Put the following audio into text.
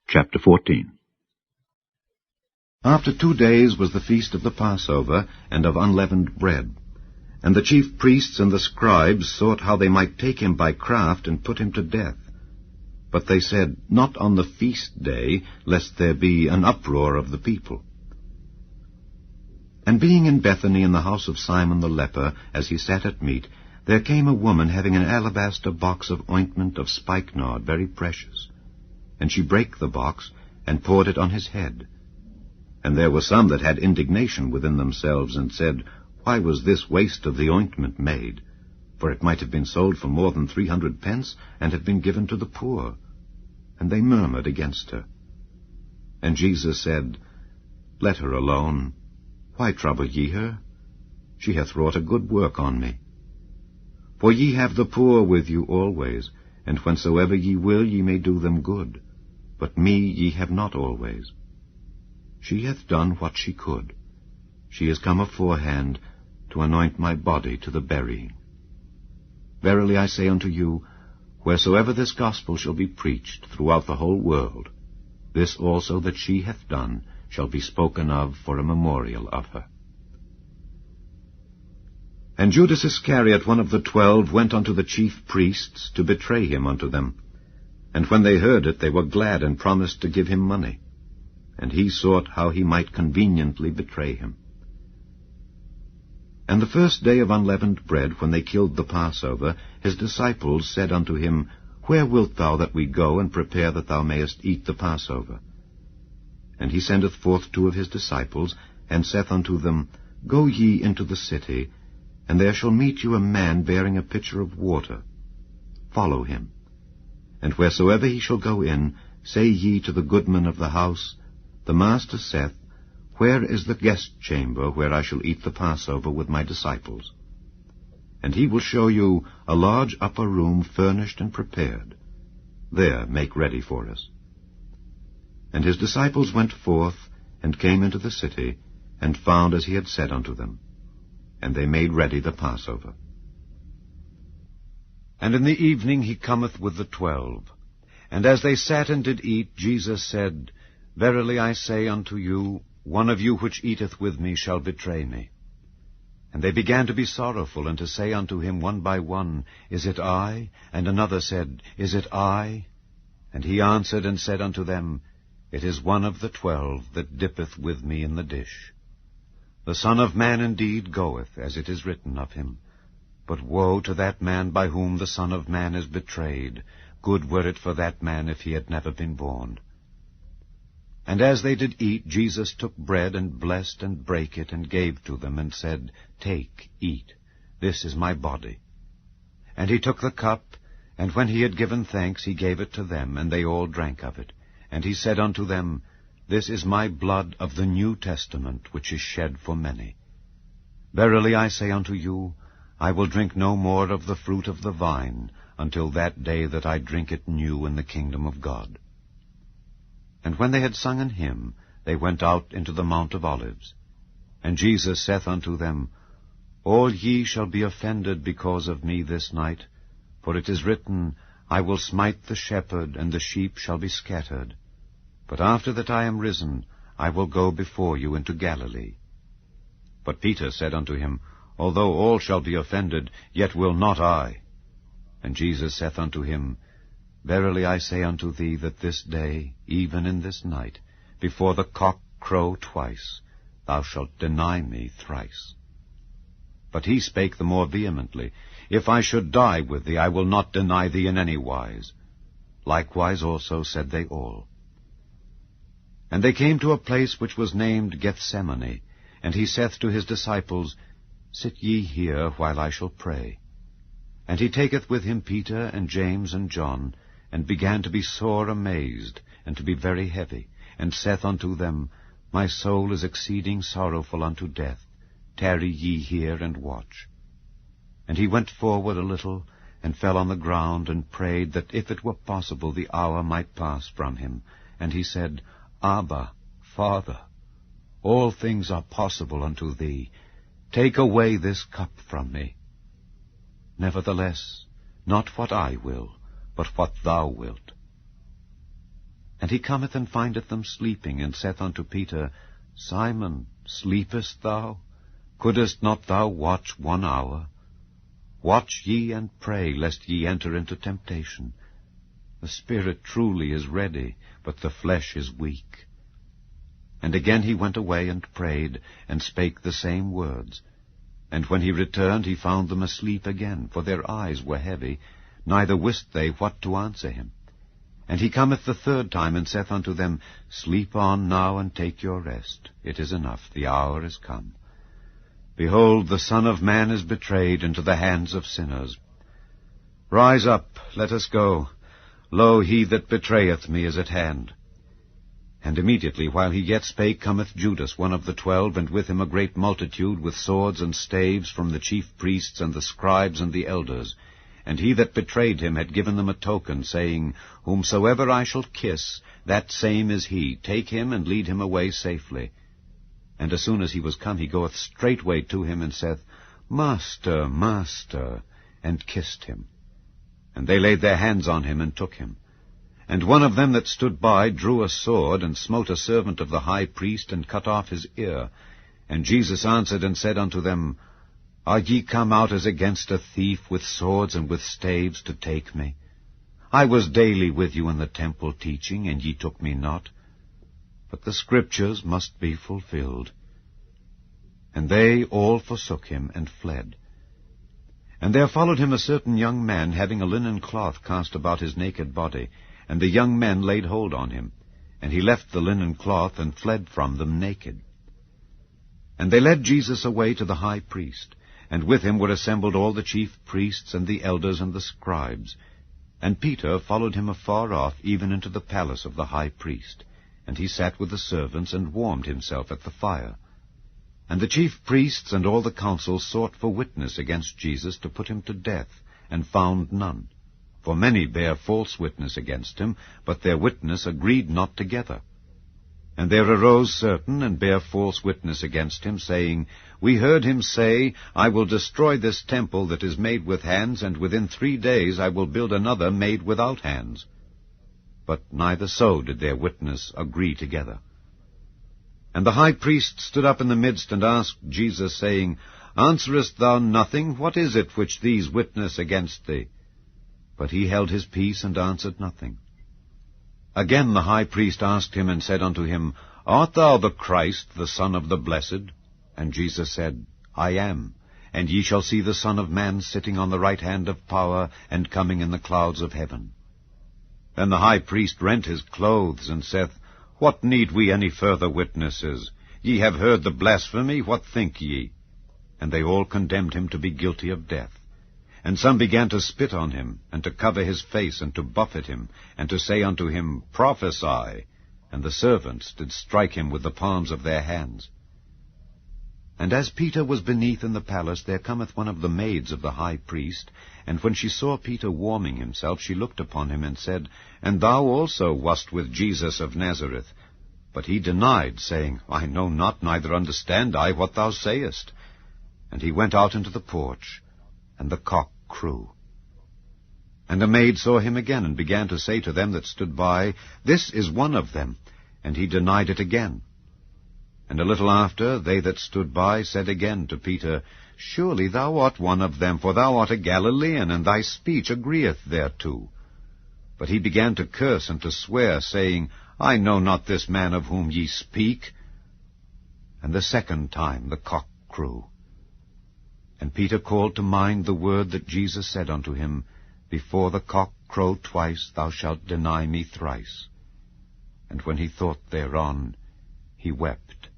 Chapter 14. After 2 days was the feast of the Passover and of unleavened bread. And the chief priests and the scribes sought how they might take him by craft and put him to death. But they said, Not on the feast day, lest there be an uproar of the people. And being in Bethany in the house of Simon the leper, as he sat at meat, there came a woman having an alabaster box of ointment of spikenard, very precious. And she brake the box, and poured it on his head. And there were some that had indignation within themselves, and said, Why was this waste of the ointment made? For it might have been sold for more than 300 pence, and have been given to the poor. And they murmured against her. And Jesus said, Let her alone. Why trouble ye her? She hath wrought a good work on me. For ye have the poor with you always, and whensoever ye will ye may do them good. But me ye have not always. She hath done what she could. She is come aforehand to anoint my body to the burying. Verily I say unto you, wheresoever this gospel shall be preached throughout the whole world, this also that she hath done shall be spoken of for a memorial of her. And Judas Iscariot, one of the 12, went unto the chief priests to betray him unto them. And when they heard it, they were glad, and promised to give him money. And he sought how he might conveniently betray him. And the first day of unleavened bread, when they killed the Passover, his disciples said unto him, Where wilt thou that we go and prepare that thou mayest eat the Passover? And he sendeth forth 2 of his disciples, and saith unto them, Go ye into the city, and there shall meet you a man bearing a pitcher of water. Follow him. And wheresoever he shall go in, say ye to the goodman of the house, The master saith, Where is the guest chamber where I shall eat the Passover with my disciples? And he will show you a large upper room furnished and prepared. There make ready for us. And his disciples went forth, and came into the city, and found as he had said unto them. And they made ready the Passover. And in the evening he cometh with the 12. And as they sat and did eat, Jesus said, Verily I say unto you, one of you which eateth with me shall betray me. And they began to be sorrowful, and to say unto him one by one, Is it I? And another said, Is it I? And he answered and said unto them, It is one of the 12 that dippeth with me in the dish. The Son of Man indeed goeth, as it is written of him. But woe to that man by whom the Son of Man is betrayed. Good were it for that man if he had never been born. And as they did eat, Jesus took bread, and blessed, and brake it, and gave to them, and said, Take, eat, this is my body. And he took the cup, and when he had given thanks, he gave it to them, and they all drank of it. And he said unto them, This is my blood of the New Testament, which is shed for many. Verily I say unto you, I will drink no more of the fruit of the vine, until that day that I drink it new in the kingdom of God. And when they had sung an hymn, they went out into the Mount of Olives. And Jesus saith unto them, All ye shall be offended because of me this night, for it is written, I will smite the shepherd, and the sheep shall be scattered. But after that I am risen, I will go before you into Galilee. But Peter said unto him, Although all shall be offended, yet will not I. And Jesus saith unto him, Verily I say unto thee that this day, even in this night, before the cock crow twice, thou shalt deny me thrice. But he spake the more vehemently, If I should die with thee, I will not deny thee in any wise. Likewise also said they all. And they came to a place which was named Gethsemane, and he saith to his disciples, Sit ye here while I shall pray. And he taketh with him Peter and James and John, and began to be sore amazed, and to be very heavy, and saith unto them, My soul is exceeding sorrowful unto death. Tarry ye here and watch. And he went forward a little, and fell on the ground, and prayed that if it were possible the hour might pass from him. And he said, Abba, Father, all things are possible unto thee. Take away this cup from me. Nevertheless, not what I will, but what thou wilt. And he cometh and findeth them sleeping, and saith unto Peter, Simon, sleepest thou? Couldest not thou watch 1 hour? Watch ye and pray, lest ye enter into temptation. The spirit truly is ready, but the flesh is weak. And again he went away and prayed, and spake the same words. And when he returned, he found them asleep again, for their eyes were heavy, neither wist they what to answer him. And he cometh the 3rd time, and saith unto them, Sleep on now, and take your rest. It is enough, the hour is come. Behold, the Son of Man is betrayed into the hands of sinners. Rise up, let us go. Lo, he that betrayeth me is at hand. And immediately, while he yet spake, cometh Judas, one of the 12, and with him a great multitude, with swords and staves, from the chief priests and the scribes and the elders. And he that betrayed him had given them a token, saying, Whomsoever I shall kiss, that same is he. Take him, and lead him away safely. And as soon as he was come, he goeth straightway to him, and saith, Master, Master, and kissed him. And they laid their hands on him, and took him. And one of them that stood by drew a sword, and smote a servant of the high priest, and cut off his ear. And Jesus answered and said unto them, Are ye come out as against a thief, with swords and with staves, to take me? I was daily with you in the temple teaching, and ye took me not. But the Scriptures must be fulfilled. And they all forsook him, and fled. And there followed him a certain young man, having a linen cloth cast about his naked body. And the young men laid hold on him. And he left the linen cloth, and fled from them naked. And they led Jesus away to the high priest. And with him were assembled all the chief priests, and the elders, and the scribes. And Peter followed him afar off, even into the palace of the high priest. And he sat with the servants, and warmed himself at the fire. And the chief priests and all the council sought for witness against Jesus, to put him to death, and found none. For many bare false witness against him, but their witness agreed not together. And there arose certain, and bare false witness against him, saying, We heard him say, I will destroy this temple that is made with hands, and within 3 days I will build another made without hands. But neither so did their witness agree together. And the high priest stood up in the midst, and asked Jesus, saying, Answerest thou nothing? What is it which these witness against thee? But he held his peace, and answered nothing. Again the high priest asked him, and said unto him, Art thou the Christ, the Son of the Blessed? And Jesus said, I am. And ye shall see the Son of Man sitting on the right hand of power, and coming in the clouds of heaven. Then the high priest rent his clothes, and saith, What need we any further witnesses? Ye have heard the blasphemy, what think ye? And they all condemned him to be guilty of death. And some began to spit on him, and to cover his face, and to buffet him, and to say unto him, Prophesy. And the servants did strike him with the palms of their hands. And as Peter was beneath in the palace, there cometh one of the maids of the high priest, and when she saw Peter warming himself, she looked upon him, and said, And thou also wast with Jesus of Nazareth. But he denied, saying, I know not, neither understand I what thou sayest. And he went out into the porch, and the cock crew. And a maid saw him again, and began to say to them that stood by, This is one of them. And he denied it again. And a little after, they that stood by said again to Peter, Surely thou art one of them, for thou art a Galilean, and thy speech agreeth thereto. But he began to curse and to swear, saying, I know not this man of whom ye speak. And the 2nd time the cock crew. And Peter called to mind the word that Jesus said unto him, Before the cock crow twice, thou shalt deny me thrice. And when he thought thereon, he wept.